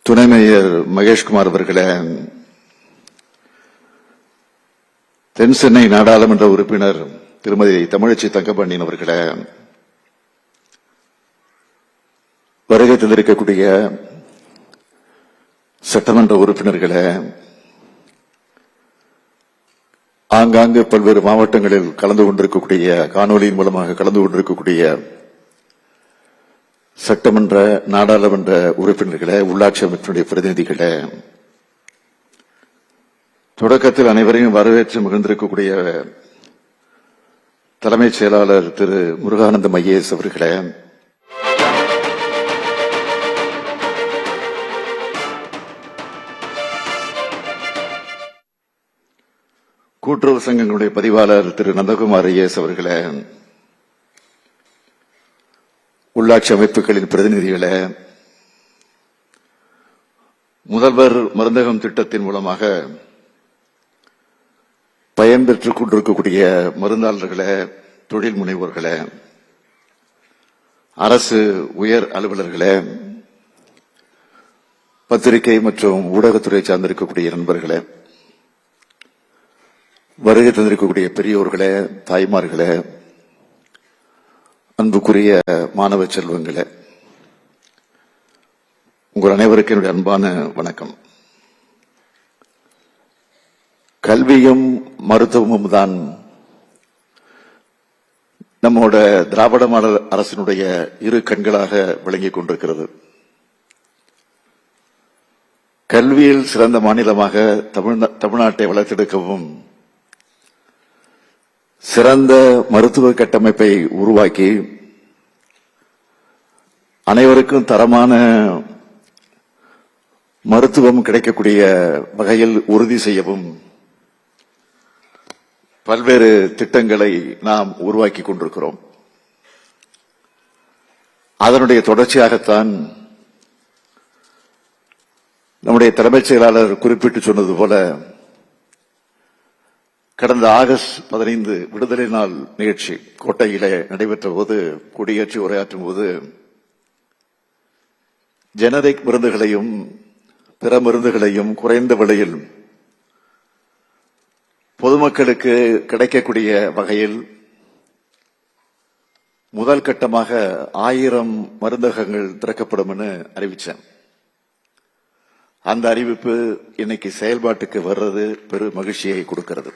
துணை மேயர் மகேஷ்குமார் அவர்களே, தென் சென்னை நாடாளுமன்ற உறுப்பினர் திருமதி தமிழச்சி தங்கபாண்டியன் அவர்களே, வருகை தந்திருக்கக்கூடிய சட்டமன்ற உறுப்பினர்களே, ஆங்காங்கு பல்வேறு மாவட்டங்களில் கலந்து கொண்டிருக்கக்கூடிய காணொலியின் மூலமாக கலந்து கொண்டிருக்கக்கூடிய சட்டமன்ற நாடாளுமன்ற உறுப்பினர்களே, உள்ளாட்சி அமைப்பினுடைய பிரதிநிதிகளே, தொடக்கத்தில் அனைவரையும் வரவேற்று மகிழ்ந்திருக்கக்கூடிய தலைமைச் செயலாளர் திரு முருகானந்தம் ஐஏஎஸ் அவர்களே, கூட்டுறவு சங்கங்களுடைய பதிவாளர் திரு நந்தகுமார் ஐஏஎஸ் அவர்களே, உள்ளாட்சி அமைப்புகளின் பிரதிநிதிகளே, முதல்வர் மருந்தகம் திட்டத்தின் மூலமாக பயன்பெற்றுக் கொண்டிருக்கக்கூடிய மருந்தாளர்களே, தொழில் முனைவோர்களே, அரசு உயர் அலுவலர்களே, பத்திரிகை மற்றும் ஊடகத்துறை சார்ந்திருக்கக்கூடிய நண்பர்களே, வருகை தந்திருக்கக்கூடிய பெரியோர்களே, தாய்மார்களே, அன்புக்குரிய மாணவ செல்வங்களே, உங்கள் அனைவருக்கும் என்னுடைய அன்பான வணக்கம். கல்வியும் மருத்துவமும் தான் நம்மோட திராவிட மாடல் அரசினுடைய இரு கண்களாக விளங்கிக் கொண்டிருக்கிறது. கல்வியில் சிறந்த மாநிலமாக தமிழ்நாட்டை வளர்த்தெடுக்கவும், சிறந்த மருத்துவ கட்டமைப்பை உருவாக்கி அனைவருக்கும் தரமான மருத்துவம் கிடைக்கக்கூடிய வகையில் உறுதி செய்யவும் பல்வேறு திட்டங்களை நாம் உருவாக்கி கொண்டிருக்கிறோம். அதனுடைய தொடர்ச்சியாகத்தான் நம்முடைய தலைமைச் செயலாளர் குறிப்பிட்டு சொன்னது போல, கடந்த ஆகஸ்ட் 15 விடுதலை நாள் நிகழ்ச்சி கோட்டையிலே நடைபெற்ற போது, கொடியேற்றி உரையாற்றும் போது, ஜெனரிக் மருந்துகளையும் பிற மருந்துகளையும் குறைந்த விலையில் பொதுமக்களுக்கு கிடைக்கக்கூடிய வகையில் முதல் கட்டமாக 1000 மருந்தகங்கள் திறக்கப்படும் என அறிவித்தேன். அந்த அறிவிப்பு இன்னைக்கு செயல்பாட்டுக்கு வர்றது பெரும் மகிழ்ச்சியை கொடுக்கிறது.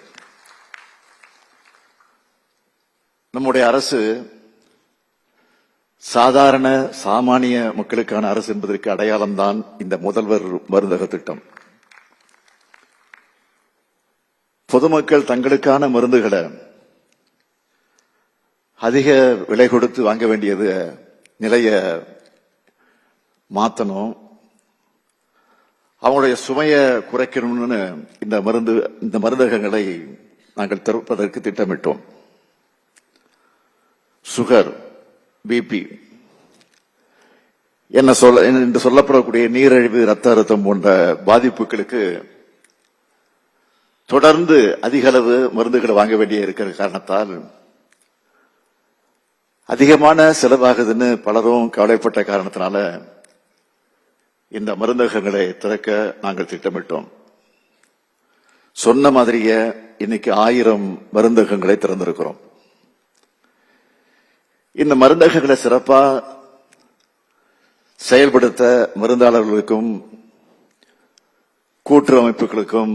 நம்முடைய அரசு சாதாரண சாமானிய மக்களுக்கான அரசு என்பதற்கு அடையாளம்தான் இந்த முதல்வர் மருந்தக திட்டம். பொதுமக்கள் தங்களுக்கான மருந்துகளை அதிக விலை கொடுத்து வாங்க வேண்டியது நிலைய மாற்றணும், அவங்களுடைய சுமையை குறைக்கணும்னு இந்த மருந்தகங்களை நாங்கள் திறப்பதற்கு திட்டமிட்டோம். சுகர், பிபி என்று சொல்லப்படக்கூடிய நீரிழிவு, ரத்த அழுத்தம் போன்ற பாதிப்புகளுக்கு தொடர்ந்து அதிக அளவு மருந்துகளை வாங்க வேண்டிய இருக்கிற காரணத்தால் அதிகமான செலவாகுதுன்னு பலரும் கவலைப்பட்ட காரணத்தினால இந்த மருந்தகங்களை திறக்க நாங்கள் திட்டமிட்டோம். சொன்ன மாதிரியே இன்னைக்கு 1000 மருந்தகங்களை திறந்திருக்கிறோம். இந்த மருந்தகங்களை சிறப்பா செயல்படுத்த மருந்தாளர்களுக்கும் கூட்டுறவு அமைப்புகளுக்கும்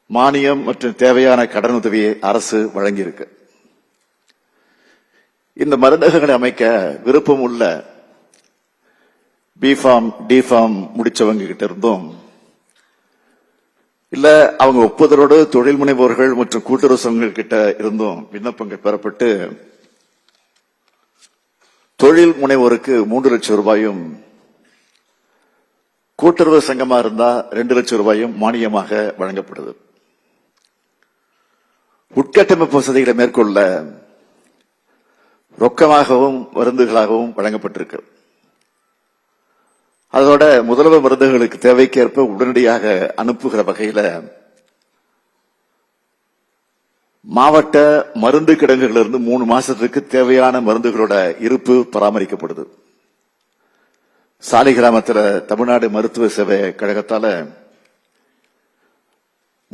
மானியம் மற்றும் தேவையான கடனுதவியை அரசு வழங்கியிருக்கு. இந்த மருந்தகங்களை அமைக்க விருப்பம் உள்ள பிஃபார்ம், டிஃபார்ம் முடிச்சவங்க கிட்ட இருந்தும், இல்ல அவங்க ஒப்புதலோடு தொழில் முனைவோர்கள் மற்றும் கூட்டுறவு சங்கங்கள் கிட்ட இருந்தும் விண்ணப்பங்கள் பெறப்பட்டு தொழில் முனைவோருக்கு 3 லட்சம் ரூபாயும், கூட்டுறவு சங்கமா இருந்தா 2 லட்சம் ரூபாயும் மானியமாக வழங்கப்படுது. உட்கட்டமைப்பு வசதிகளை மேற்கொள்ள ரொக்கமாகவும் மருந்துகளாகவும் வழங்கப்பட்டிருக்கு. அதோட முதல்வர் மருந்துகளுக்கு தேவைக்கேற்ப உடனடியாக அனுப்புகிற வகையில மாவட்ட மருந்து கிடங்குகளிலிருந்து 3 மாசத்துக்கு தேவையான மருந்துகளோட இருப்பு பராமரிக்கப்படுது. சாலிகிராமத்தில் தமிழ்நாடு மருத்துவ சேவை கழகத்தால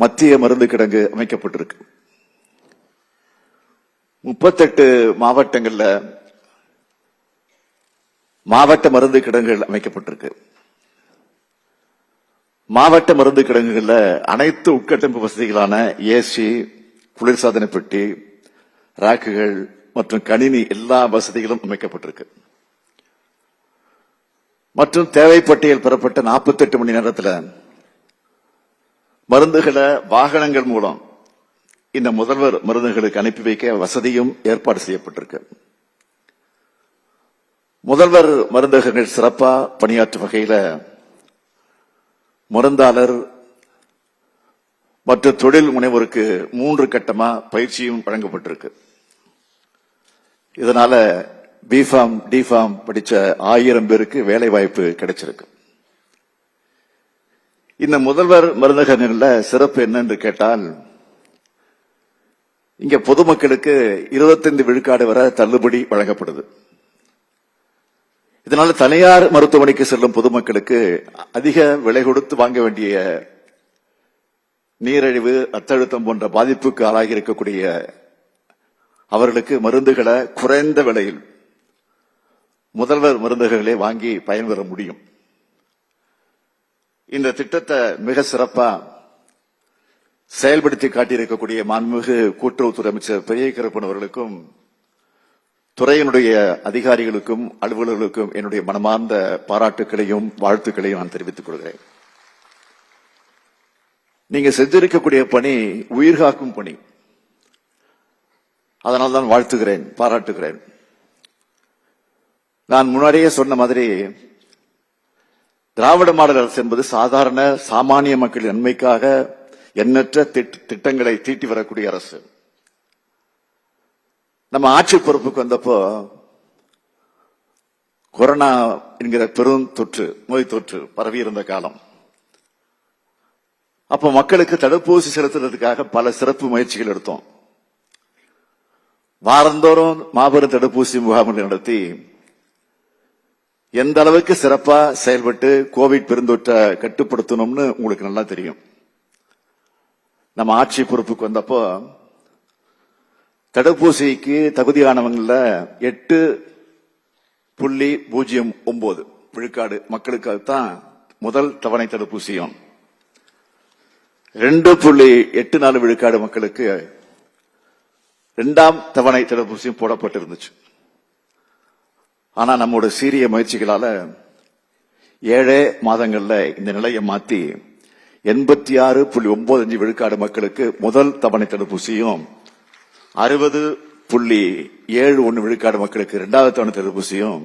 மத்திய மருந்து கிடங்கு அமைக்கப்பட்டிருக்கு. 38 மாவட்டங்கள்ல மாவட்ட மருந்து கிடங்குகள் அமைக்கப்பட்டிருக்கு. மாவட்ட மருந்து கிடங்குகள்ல அனைத்து உட்கட்டமைப்பு வசதிகளான ஏசி, குளிர்சாதன பெட்டி, ராக்குகள் மற்றும் கணினி எல்லா வசதிகளும் அமைக்கப்பட்டிருக்கு. மற்றும் தேவைப்பட்டியல் பெறப்பட்ட 48 மணி நேரத்தில் மருந்துகளை வாகனங்கள் மூலம் இந்த முதல்வர் மருந்துகளுக்கு அனுப்பி வைக்க வசதியும் ஏற்பாடு செய்யப்பட்டிருக்கு. முதல்வர் மருந்தகங்கள் சிறப்பா பணியாற்றும் வகையில் மருந்தாளர் மற்றும் தொழில் முனைவோருக்கு 3 கட்டமா பயிற்சியும் வழங்கப்பட்டிருக்கு. இதனால பிஃபார்ம், டிஃபார்ம் படிச்ச 1000 பேருக்கு வேலை வாய்ப்பு கிடைச்சிருக்கு. இந்த முதல்வர் மருந்தகங்கள்ல சிறப்பு என்னன்னு கேட்டால், இங்க பொதுமக்களுக்கு 25 விழுக்காடு வரை தள்ளுபடி வழங்கப்படுது. இதனால தனியார் மருத்துவமனைக்கு செல்லும் பொதுமக்களுக்கு அதிக விலை கொடுத்து வாங்க வேண்டிய நீரிழிவு, ரத்த அழுத்தம் போன்ற பாதிப்புக்கு ஆளாகி இருக்கக்கூடிய அவர்களுக்கு மருந்துகளை குறைந்த விலையில் முதல்வர் மருந்தகங்களே வாங்கி பயன்பெற முடியும். இந்த திட்டத்தை மிக சிறப்பா செயல்படுத்தி காட்டியிருக்கக்கூடிய மாண்புமிகு கூட்டுறவுத்துறை அமைச்சர் பெரிய கருப்பன் அவர்களுக்கும் துறையினுடைய அதிகாரிகளுக்கும் அலுவலர்களுக்கும் என்னுடைய மனமார்ந்த பாராட்டுக்களையும் வாழ்த்துக்களையும் நான் தெரிவித்துக் கொள்கிறேன். நீங்க செஞ்சிருக்கக்கூடிய பணி உயிர்காக்கும் பணி. அதனால்தான் வாழ்த்துகிறேன், பாராட்டுகிறேன். நான் முன்னாடியே சொன்ன மாதிரி திராவிட மாடல் அரசு என்பது சாதாரண சாமானிய மக்களின் நன்மைக்காக எண்ணற்ற திட்டங்களை தீட்டி வரக்கூடிய அரசு. நம்ம ஆட்சி பொறுப்புக்கு வந்தப்போ கொரோனா என்கிற பெரும் தொற்று, நோய் தொற்று பரவி இருந்த காலம். அப்ப மக்களுக்கு தடுப்பூசி செலுத்துறதுக்காக பல சிறப்பு முயற்சிகள் எடுத்தோம். வாரந்தோறும் மாபெரும் தடுப்பூசி முகாம்கள் நடத்தி எந்த அளவுக்கு சிறப்பா செயல்பட்டு கோவிட் பெருந்தொற்றை கட்டுப்படுத்தணும்னு உங்களுக்கு நல்லா தெரியும். நம்ம ஆட்சி பொறுப்புக்கு வந்தப்போ தடுப்பூசிக்கு தகுதியானவங்கள 8.09 விழுக்காடு மக்களுக்காகத்தான் முதல் தவணை தடுப்பூசியும், 2.84 விழுக்காடு மக்களுக்கு 2ஆம் தவணை தடுப்பூசியும் போடப்பட்டிருந்துச்சு. ஆனா நம்மோட சீரிய முயற்சிகளால 7 மாதங்கள்ல இந்த நிலையை மாத்தி 86.95 விழுக்காடு மக்களுக்கு முதல் தவணை தடுப்பூசியும், 60.71 விழுக்காடு மக்களுக்கு 2வது தவணை தடுப்பூசியும்,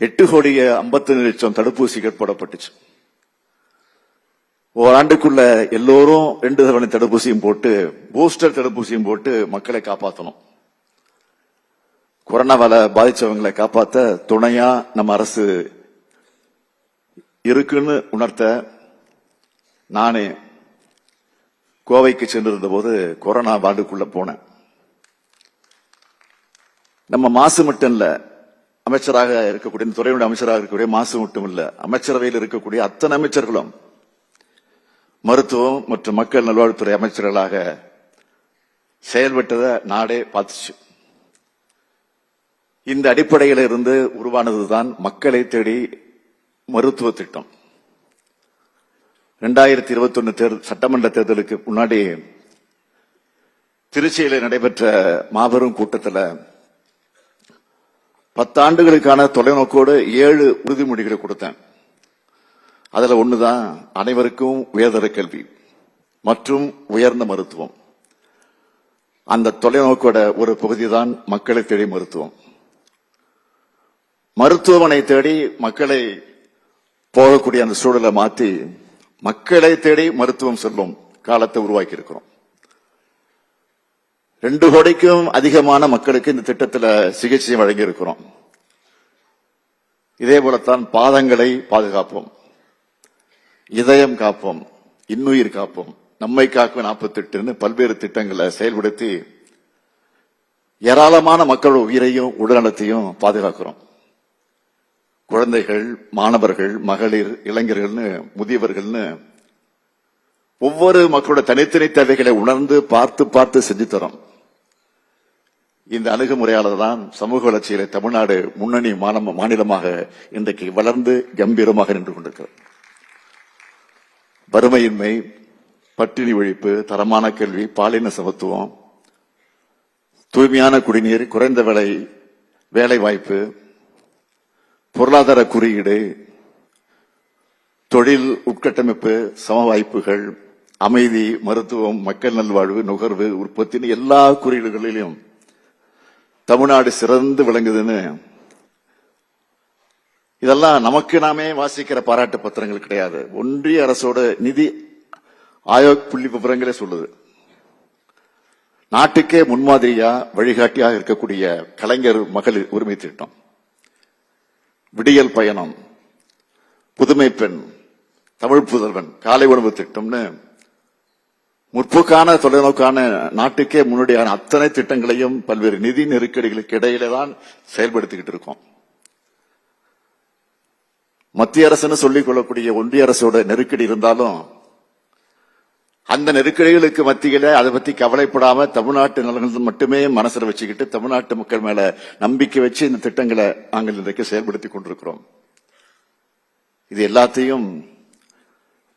8,51,00,000 தடுப்பூசிகள் போடப்பட்டுச்சு. ஓராண்டுக்குள்ள எல்லோரும் 2 தவணை தடுப்பூசியும் போட்டு, பூஸ்டர் தடுப்பூசியும் போட்டு மக்களை காப்பாற்றணும். கொரோனாவால பாதிச்சவங்களை காப்பாற்ற துணையா நம்ம அரசு இருக்குன்னு உணர்த்த நானே கோவைக்கு சென்றிருந்த போது கொரோனா வார்டுக்குள்ள போனேன். நம்ம மாசு மட்டும் இல்ல, அமைச்சராக இருக்கக்கூடிய துறையுடைய அமைச்சராக இருக்கக்கூடிய மாசு மட்டும் இல்ல, அமைச்சரவையில் இருக்கக்கூடிய அத்தனை அமைச்சர்களும் மருத்துவம் மற்றும் மக்கள் நல்வாழ்வுத்துறை அமைச்சர்களாக செயல்பட்டதை நாடே பார்த்துச்சு. இந்த அடிப்படையில் இருந்து உருவானதுதான் மக்களை தேடி மருத்துவ திட்டம். 2021 சட்டமன்ற தேர்தலுக்கு முன்னாடி திருச்சியில நடைபெற்ற மாபெரும் கூட்டத்தில் 10 ஆண்டுகளுக்கான தொலைநோக்கோடு 7 உறுதிமொழிகளை கொடுத்தேன். அதுல ஒண்ணுதான் அனைவருக்கும் உயர்தர கல்வி மற்றும் உயர்ந்த மருத்துவம். அந்த தொலைநோக்கோட ஒரு பகுதி தான் மக்களை தேடி மருத்துவம். மருத்துவமனை தேடி மக்களை போகக்கூடிய அந்த சூழலை மாற்றி மக்களை தேடி மருத்துவம் செல்லும் காலத்தை உருவாக்கி இருக்கிறோம். 2 கோடிக்கும் அதிகமான மக்களுக்கு இந்த திட்டத்தில் சிகிச்சை வழங்கி இருக்கிறோம். இதே போலத்தான் பாதங்களை பாதுகாப்போம், இதயம் காப்போம், இன்னுயிர் காப்போம், நம்மை காக்கும் 48 பல்வேறு திட்டங்களை செயல்படுத்தி ஏராளமான மக்கள் உயிரையும் உடல்நலத்தையும் பாதுகாக்கிறோம். குழந்தைகள், மாணவர்கள், மகளிர், இளைஞர்கள்னு, முதியவர்கள்னு ஒவ்வொரு மக்களோட தனித்தனி தேவைகளை உணர்ந்து பார்த்து செஞ்சு தரோம். இந்த அணுகுமுறையாளர் தான் சமூக வளர்ச்சியில தமிழ்நாடு முன்னணி மாநிலமாக இன்றைக்கு வளர்ந்து கம்பீரமாக நின்று கொண்டிருக்கிறது. வறுமையின்மை, பட்டினி ஒழிப்பு, தரமான கல்வி, பாலின சமத்துவம், தூய்மையான குடிநீர், குறைந்த விலை வேலை வாய்ப்பு, பொருளாதார குறியீடு, தொழில் உட்கட்டமைப்பு, சம வாய்ப்புகள், அமைதி, மருத்துவம், மக்கள் நல்வாழ்வு, நுகர்வு, உற்பத்தி எல்லா குறியீடுகளிலும் தமிழ்நாடு சிறந்து விளங்குதுன்னு இதெல்லாம் நமக்கு நாமே வாசிக்கிற பாராட்டு பத்திரங்கள் கிடையாது. ஒன்றிய அரசோட நிதி ஆயோக் புள்ளி விவரங்களே சொல்லுது. நாட்டுக்கே முன்மாதிரியா வழிகாட்டியாக இருக்கக்கூடிய கலைஞர் மகளிர் உரிமை திட்டம், விடியல் பயணம், புதுமை பெண், தமிழ் புதல்வன், காலை உணவு திட்டம்னு முற்போக்கான தொலைநோக்கான நாட்டுக்கே முன்னோடியான அத்தனை திட்டங்களையும் பல்வேறு நிதி நெருக்கடிகளுக்கு இடையில தான் செயல்படுத்திக்கிட்டு இருக்கோம். மத்திய அரசுன்னு சொல்லிக் கொள்ளக்கூடிய ஒன்றிய அரசோட நெருக்கடி இருந்தாலும் அந்த நெருக்கடிகளுக்கு மத்தியில அதை பத்தி கவலைப்படாம தமிழ்நாட்டு நலன்கள் மட்டுமே மனசுல வச்சுக்கிட்டு தமிழ்நாட்டு மக்கள் மேல நம்பிக்கை வச்சு இந்த திட்டங்களை நாங்கள் இன்றைக்கு செயல்படுத்தி கொண்டிருக்கிறோம். இது எல்லாத்தையும்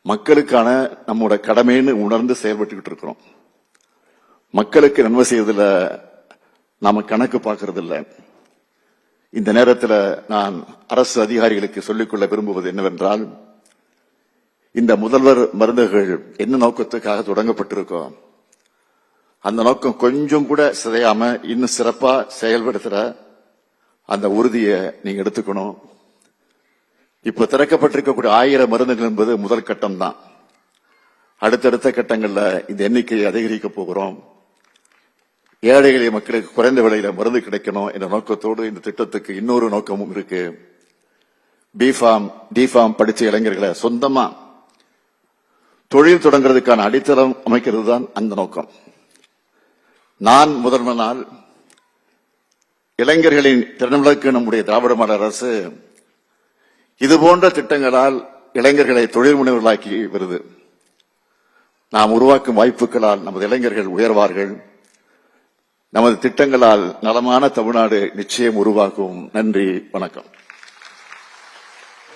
மக்களுக்கான நம்மோட கடமைன்னு உணர்ந்து செயல்பட்டுக்கிட்டு இருக்கிறோம். மக்களுக்கு நன்மை செய்வதில் நாம கணக்கு பார்க்கறது இல்லை. இந்த நேரத்தில் நான் அரசு அதிகாரிகளுக்கு சொல்லிக்கொள்ள விரும்புவது என்னவென்றால், இந்த முதல்வர் மருந்துகள் என்ன நோக்கத்துக்காக தொடங்கப்பட்டிருக்கோ அந்த நோக்கம் கொஞ்சம் கூட சிதையாம இன்னும் சிறப்பா செயல்படுத்துற அந்த உறுதியை நீங்க எடுத்துக்கணும். இப்ப திறக்கப்பட்டிருக்கக்கூடிய 1000 மருந்துகள் என்பது முதல் கட்டம் தான். அடுத்தடுத்த கட்டங்கள்ல இந்த எண்ணிக்கையை அதிகரிக்க போகிறோம். ஏழை எளிய மக்களுக்கு குறைந்த விலையில மருந்து கிடைக்கணும் என்ற நோக்கத்தோடு இந்த திட்டத்துக்கு இன்னொரு நோக்கமும் இருக்கு. டிஃபார்ம் படிச்ச இளைஞர்களை சொந்தமா தொழில் தொடங்குறதுக்கான அடித்தளம் அமைக்கிறது தான் அந்த நோக்கம். நான் முதல்வர் நாள் இளைஞர்களின் திறன்களுக்கு நம்முடைய திராவிட மாடல் அரசு இதுபோன்ற திட்டங்களால் இளைஞர்களை தொழில் முனைவர்களாக்கி வருது. நாம் உருவாக்கும் வாய்ப்புகளால் நமது இளைஞர்கள் உயர்வார்கள். நமது திட்டங்களால் நலமான தமிழ்நாடு நிச்சயம் உருவாகும். நன்றி, வணக்கம்.